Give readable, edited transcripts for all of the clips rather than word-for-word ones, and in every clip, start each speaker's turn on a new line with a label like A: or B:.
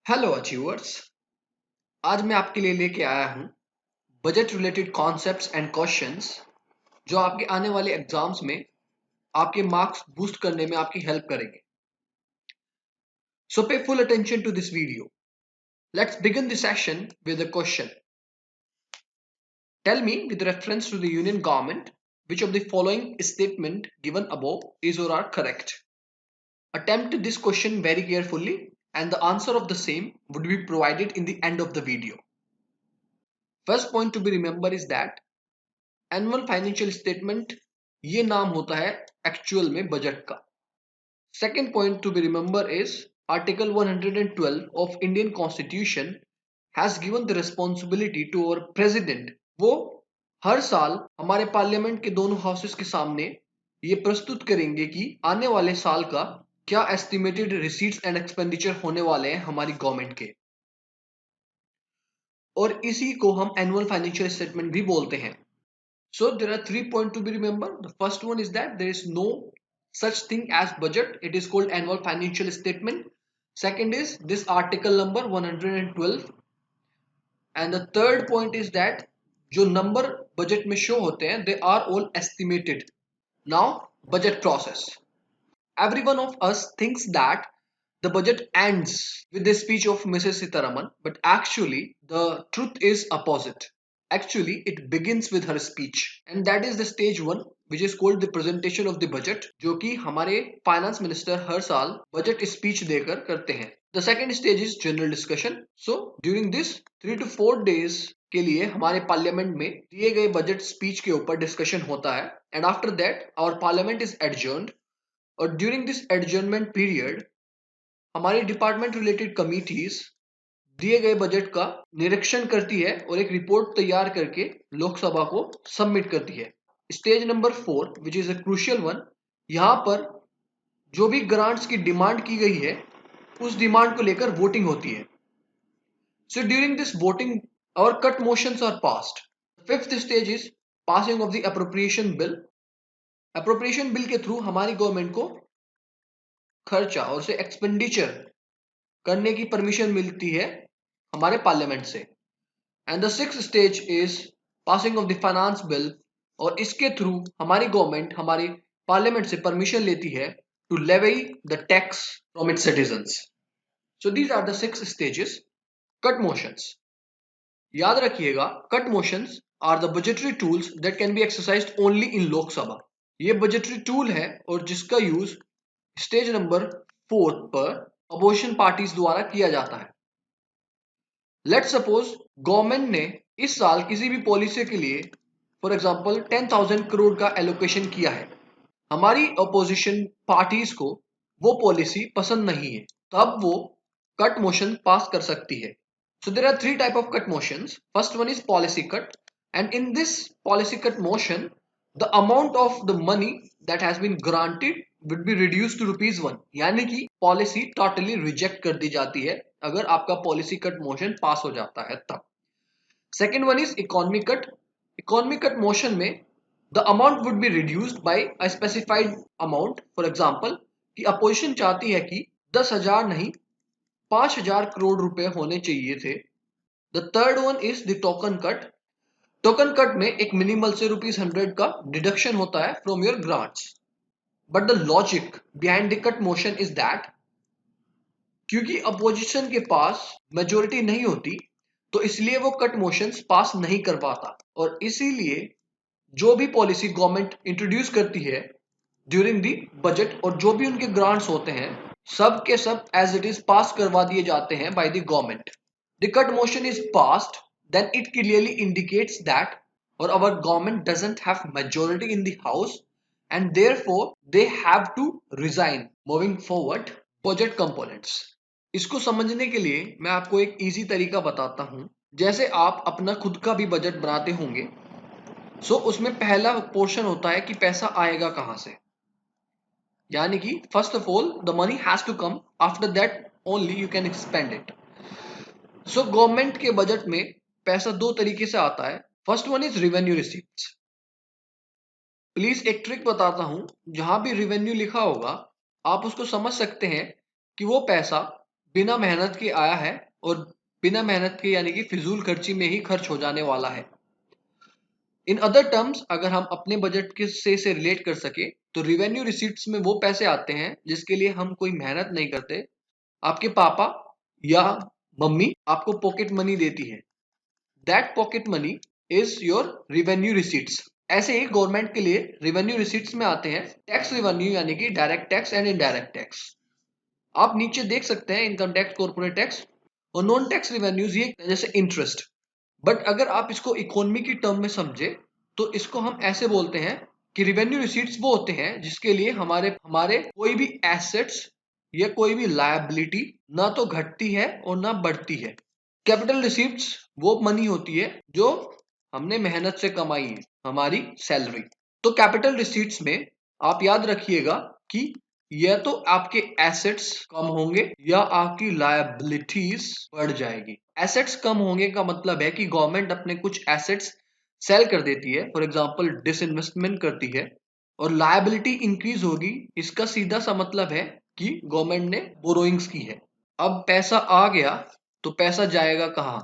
A: Hello achievers. आज मैं आपके लिए लेके आया हूँ budget related concepts and questions जो आपके आने वाले एग्जाम्स में आपके मार्क्स बूस्ट करने में आपकी हेल्प करेंगे। So pay full attention to this video. Let's begin the session with a question. Tell me with reference to the union government which of the following statement given above is or are correct. Attempt this question very carefully and the answer of the same would be provided in the end of the video. First point to be remember is that annual financial statement ये नाम होता है actual में budget का। Second point to be remember is article 112 of Indian constitution has given the responsibility to our president. वो हर साल हमारे पार्लियामेंट के दोनों हाउसेस के सामने ये प्रस्तुत करेंगे कि आने वाले साल का क्या एस्टिमेटेड रिसीट्स एंड एक्सपेंडिचर होने वाले हैं हमारी गवर्नमेंट के, और इसी को हम एनुअल फाइनेंशियल स्टेटमेंट भी बोलते हैं। So there are 3 points to be remembered. The first one is that there is no such thing as budget. It is called annual financial statement. Second is this article number 112. And the third point is that जो number budget में show होते हैं, they are all estimated. Now budget process. Every one of us thinks that the budget ends with the speech of Mrs. Sitaraman, but actually the truth is opposite. Actually, it begins with her speech, and that is the stage one, which is called the presentation of the budget, जो कि हमारे finance minister हर साल budget speech देकर करते हैं। The second stage is general discussion. So during this 3 to 4 days के लिए हमारे पार्लियामेंट में दिए गए बजट स्पीच के ऊपर डिस्कशन होता है, and after that our parliament is adjourned. और during this adjournment period हमारी डिपार्टमेंट रिलेटेड कमिटीज दिए गए बजट का निरीक्षण करती है और एक रिपोर्ट तैयार करके लोकसभा को सबमिट करती है। Stage number 4 which is a crucial one, यहाँ पर जो भी ग्रांट्स की डिमांड की गई है उस डिमांड को लेकर वोटिंग होती है। So during this voting hour cut motions are passed. Fifth stage is passing of the appropriation bill. Appropriation bill के थ्रू हमारी गवर्नमेंट को खर्चा और से एक्सपेंडिचर करने की परमिशन मिलती है हमारे पार्लियामेंट से। And the sixth stage is passing of the finance bill, और इसके थ्रू हमारी गवर्नमेंट हमारी पार्लियामेंट से परमिशन लेती है to levy the tax from its citizens. So these are the 6 stages. Cut motions, याद रखिएगा, cut motions are the budgetary tools that can be exercised only in Lok Sabha. ये बजटरी टूल है और जिसका यूज स्टेज नंबर 4 पर opposition parties द्वारा किया जाता है। लेट्स सपोज गवर्नमेंट ने इस साल किसी भी पॉलिसी के लिए फॉर एग्जांपल 10,000 करोड़ का एलोकेशन किया है। हमारी अपोजिशन पार्टीज को वो पॉलिसी पसंद नहीं है, तब वो कट मोशन पास कर सकती है। So there are 3 type of cut motions. First one is policy cut, and in this policy cut motion the amount of the money that has been granted would be reduced to ₹1, यानी कि policy totally reject कर दी जाती है अगर आपका policy cut motion pass हो जाता है तब। Second one is economy cut. Economy cut motion में the amount would be reduced by a specified amount. For example कि अपोजिशन चाहती है कि 10,000 नहीं 5,000 करोड़ रुपए होने चाहिए थे। The third one is the token cut. Token cut में एक मिनिमल से ₹100 का डिडक्शन होता है from your grants. But the logic behind the cut motion is that क्योंकि अपोजिशन के पास मेजोरिटी नहीं होती तो इसलिए वो कट मोशंस पास नहीं कर पाता, और इसीलिए जो भी पॉलिसी गवर्नमेंट इंट्रोड्यूस करती है ड्यूरिंग दी बजट और जो भी उनके ग्रांट्स होते हैं सब के सब एज इट इज पास करवा दिए जाते हैं by the government. The cut motion is passed, then it clearly indicates that और our government doesn't have majority in the house and therefore they have to resign. Moving forward, budget components. इसको समझने के लिए मैं आपको एक easy तरीका बताता हूं। जैसे आप अपना खुद का भी बजट बनाते होंगे, सो उसमें पहला पोर्शन होता है कि पैसा आएगा कहां से, यानी कि first of all the money has to come, after that only you can spend it. So government के बजट में पैसा दो तरीके से आता है। First one is revenue receipts. Please एक ट्रिक बताता हूं, जहां भी रिवेन्यू लिखा होगा आप उसको समझ सकते हैं कि वो पैसा बिना मेहनत के आया है और बिना मेहनत के यानी कि फिजूल खर्ची में ही खर्च हो जाने वाला है। इन अदर टर्म्स अगर हम अपने बजट के से रिलेट कर सके तो रिवेन्यू रिसीट्स में वो पैसे आते हैं जिसके लिए हम कोई मेहनत नहीं करते, आपके पापा या मम्मी आपको पॉकेट मनी देती है। That pocket money is your revenue receipts. ऐसे ही गवर्नमेंट के लिए रिवेन्यू रिसीट्स में आते हैं टैक्स रिवेन्यू यानी कि direct tax and indirect tax. आप नीचे देख सकते हैं इनकम टैक्स, कॉर्पोरेट टैक्स और नॉन टैक्स रिवेन्यूज, ये जैसे इंटरेस्ट। बट अगर आप इसको इकोनॉमी की टर्म में समझे तो इसको हम ऐसे बोलते हैं कि रिवेन्यू रिसीट्स वो होते हैं जिसके लिए हमारे हमारे कोई भी एसेट्स या कोई भी लायबिलिटी ना तो घटती है और ना बढ़ती है। कैपिटल रिसीट्स वो मनी होती है जो हमने मेहनत से कमाई है, हमारी सैलरी। तो कैपिटल रिसीट्स में आप याद रखिएगा कि या तो आपके एसेट्स कम होंगे या आपकी लायबिलिटीज बढ़ जाएगी। एसेट्स कम होंगे का मतलब है कि गवर्नमेंट अपने कुछ एसेट्स सेल कर देती है, फॉर एग्जांपल डिसइन्वेस्टमेंट करती है, और लायबिलिटी इंक्रीज होगी। इसका सीधा सा मतलब है कि गवर्नमेंट ने बोरोइंग्स की है। अब पैसा आ गया तो पैसा जाएगा कहाँ?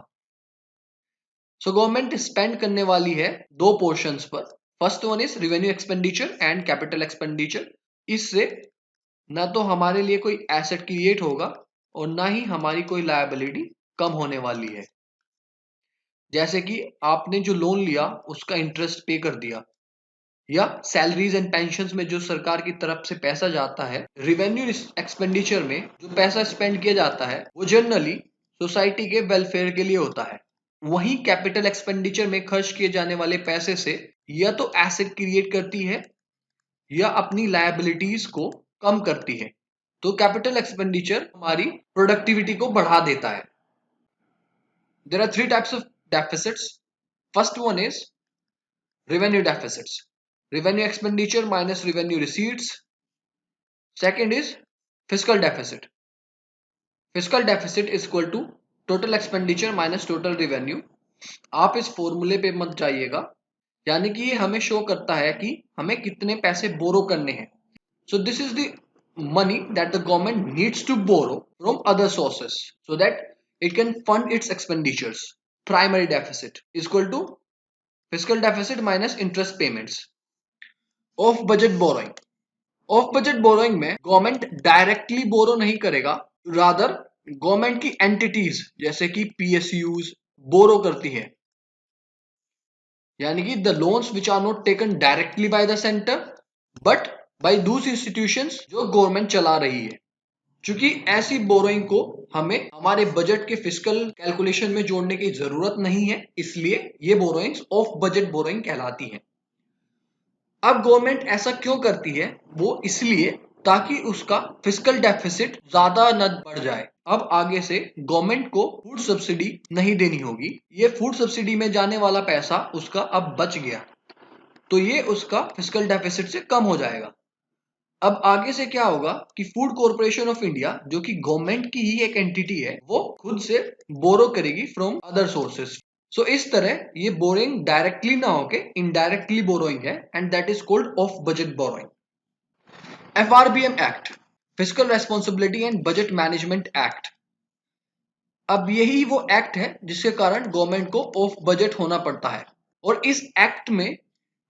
A: सो गवर्नमेंट स्पेंड करने वाली है दो पोर्शंस पर। First one is revenue expenditure and capital expenditure. इससे ना तो हमारे लिए कोई एसेट क्रिएट होगा और ना ही हमारी कोई लायबिलिटी कम होने वाली है। जैसे कि आपने जो लोन लिया उसका इंटरेस्ट पे कर दिया, या सैलरीज एंड पेंशन्स में जो सरकार की तरफ से पैसा जाता है। रिवेन्यू एक्सपेंडिचर में जो पैसा स्पेंड किया जाता है वो जनरली सोसाइटी के वेलफेयर के लिए होता है। वहीं कैपिटल एक्सपेंडिचर में खर्च किए जाने वाले पैसे से या तो एसेट क्रिएट करती है या अपनी लायबिलिटीज को कम करती है। तो कैपिटल एक्सपेंडिचर हमारी प्रोडक्टिविटी को बढ़ा देता है। There are three types of deficits. First one is revenue deficits, revenue expenditure minus revenue receipts. Second is fiscal deficit. Fiscal deficit is equal to total expenditure minus total revenue. आप इस फॉर्मूले पे मत जाइएगा, यानी कि ये हमें शो करता है कि हमें कितने पैसे बोरो करने हैं। So this is the money that the government needs to borrow from other sources so that it can fund its expenditures. Primary deficit is equal to fiscal deficit minus interest payments. Of budget borrowing. Of budget borrowing में government directly बोरो नहीं करेगा, rather government की entities जैसे कि PSUs बोरो करती है, यानी कि the loans which are not taken directly by the centre but by those institutions जो गवर्नमेंट चला रही है। क्योंकि ऐसी बोरोइंग को हमें हमारे बजट के फिस्कल कैलकुलेशन में जोड़ने की जरूरत नहीं है, इसलिए ये बोरोइंग्स ऑफ बजट बोरोइंग कहलाती है। अब गवर्नमेंट ऐसा क्यों करती है? वो इसलिए ताकि उसका फिस्कल डेफिसिट ज्यादा न बढ़ जाए। अब आगे से गवर्नमेंट को फूड सब्सिडी नहीं देनी होगी। ये फूड सब्सिडी में जाने वाला पैसा उसका अब बच गया, तो ये उसका फिस्कल डेफिसिट से कम हो जाएगा। अब आगे से क्या होगा कि फूड कॉर्पोरेशन ऑफ इंडिया, जो कि गवर्नमेंट की ही एक एंटिटी है, वो खुद से बोरो करेगी फ्रॉम अदर सोर्सेस। सो इस तरह ये बोरिंग डायरेक्टली ना होके इनडायरेक्टली बोरोइंग है, and that is called off budget borrowing. FRBM act, fiscal responsibility and budget management act. अब यही वो एक्ट है जिसके कारण गवर्नमेंट को ऑफ बजट होना पड़ता है, और इस एक्ट में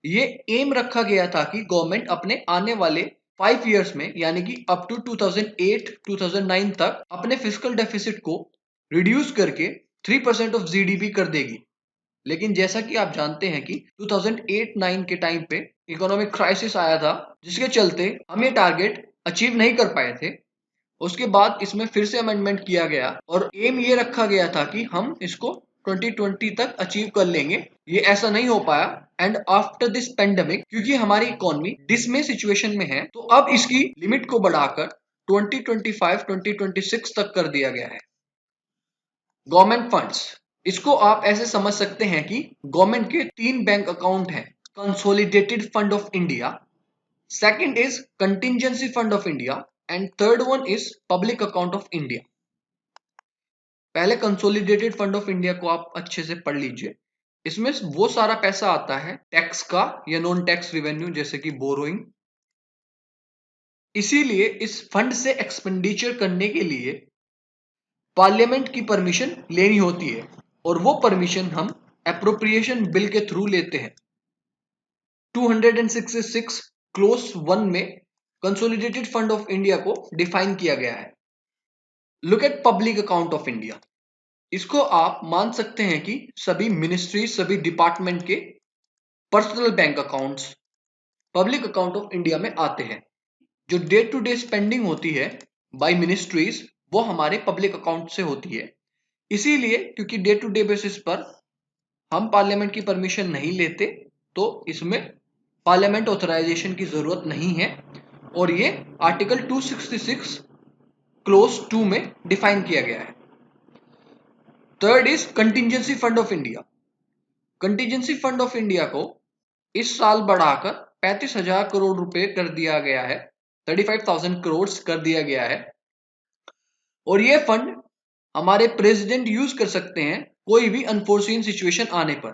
A: ये एम रखा गया था कि गवर्नमेंट अपने आने वाले 5 इयर्स में, यानी कि अप टू 2008-2009 तक अपने फिस्कल डेफिसिट को रिड्यूस करके 3% ऑफ जीडीपी कर देगी। लेकिन जैसा कि आप जानते हैं कि 2008-9 के टाइम पे इकोनॉमिक क्राइसिस आया था, जिसके चलते हम ये टारगेट अचीव नहीं कर पाए थे। उसके बाद इसमें फिर से अमेंडमेंट किया गया और एम ये रखा गया था कि हम इसको 2020 तक अचीव कर लेंगे। ये ऐसा नहीं हो पाया, एंड आफ्टर दिस पेंडेमिक, क्योंकि हमारी इकोनॉमी डिसमे सिचुएशन में है, तो अब इसकी लिमिट को बढ़ाकर 2025-2026 तक कर दिया गया है। गवर्नमेंट फंड्स, इसको आप ऐसे समझ सकते हैं कि गवर्नमेंट के 3 बैंक अकाउंट हैं। Consolidated fund of India, second is contingency fund of India, and third one is public account of India. पहले कंसोलिडेटेड फंड ऑफ इंडिया को आप अच्छे से पढ़ लीजिए। इसमें वो सारा पैसा आता है टैक्स का या नॉन टैक्स रेवेन्यू, जैसे कि बोरोइंग। इसीलिए इस फंड से एक्सपेंडिचर करने के लिए पार्लियामेंट की परमिशन लेनी होती है और वो परमिशन हम एप्रोप्रिएशन बिल के थ्रू लेते हैं। 266 क्लोज 1 में कंसोलिडेटेड फंड ऑफ इंडिया को डिफाइन किया गया है। Look at public account of India. इसको आप मान सकते हैं कि सभी मिनिस्ट्री, सभी डिपार्टमेंट के personal bank accounts public account of India में आते हैं। जो डे टू डे स्पेंडिंग होती है बाय मिनिस्ट्रीज वो हमारे पब्लिक अकाउंट से होती है। इसीलिए क्योंकि डे टू डे बेसिस पर हम पार्लियामेंट की परमिशन नहीं लेते तो इसमें पार्लियामेंट ऑथराइजेशन की जरूरत नहीं है और ये आर्टिकल 266 क्लोज 2 में डिफाइन किया गया है। Third is contingency fund of India. Contingency fund of India को इस साल बढ़ाकर 35,000 करोड़ रुपए कर दिया गया है, 35,000 करोड़ कर दिया गया है और ये फंड हमारे प्रेसिडेंट यूज कर सकते हैं कोई भी अनफोर्सीन सिचुएशन आने पर।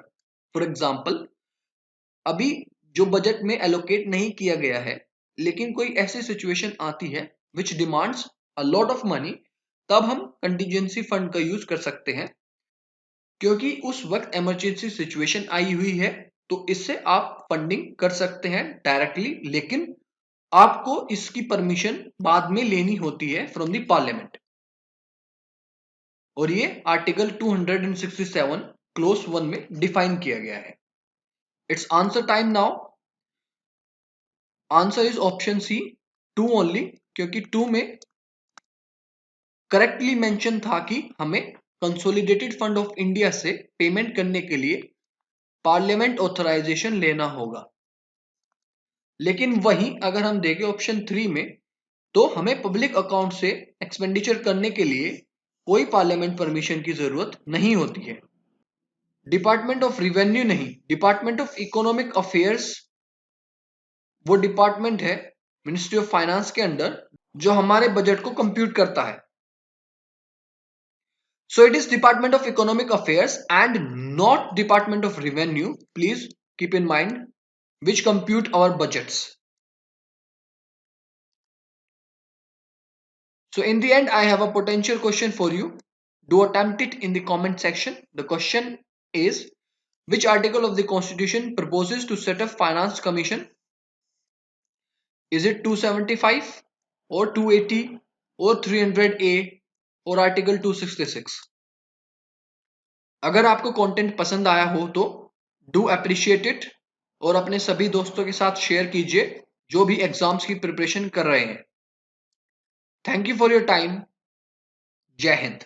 A: फॉर एग्जाम्पल, अभी जो बजट में एलोकेट नहीं किया गया है लेकिन कोई ऐसी सिचुएशन आती है which demands a lot of money, तब हम कंटिजेंसी फंड का यूज कर सकते हैं क्योंकि उस वक्त इमरजेंसी सिचुएशन आई हुई है। तो इससे आप फंडिंग कर सकते हैं डायरेक्टली, लेकिन आपको इसकी परमिशन बाद में लेनी होती है फ्रॉम द पार्लियामेंट और ये आर्टिकल 267 क्लोज 1 में डिफाइन किया गया है। It's answer time now. Answer is option C, 2 only, क्योंकि 2 में करेक्टली मेंशन था कि हमें कंसोलिडेटेड फंड ऑफ इंडिया से पेमेंट करने के लिए पार्लियामेंट ऑथराइजेशन लेना होगा। लेकिन वहीं अगर हम देखें ऑप्शन 3 में तो हमें पब्लिक अकाउंट से एक्सपेंडिचर करने के लिए कोई पार्लियामेंट परमिशन की जरूरत नहीं होती है। डिपार्टमेंट ऑफ रिवेन्यू नहीं, डिपार्टमेंट ऑफ इकोनॉमिक अफेयर्स वो डिपार्टमेंट है मिनिस्ट्री ऑफ फाइनेंस के अंडर जो हमारे बजट को कंप्यूट करता है। So it is Department of Economic Affairs and not Department of Revenue. Please keep in mind which compute our budgets. So in the end, I have a potential question for you. Do attempt it in the comment section. The question is, which article of the Constitution proposes to set up Finance Commission? Is it 275 or 280 or 300A और article 266? अगर आपको content पसंद आया हो तो do appreciate it और अपने सभी दोस्तों के साथ शेयर कीजिए जो भी एग्जाम्स की प्रिपरेशन कर रहे हैं। Thank you for your time. जय हिंद।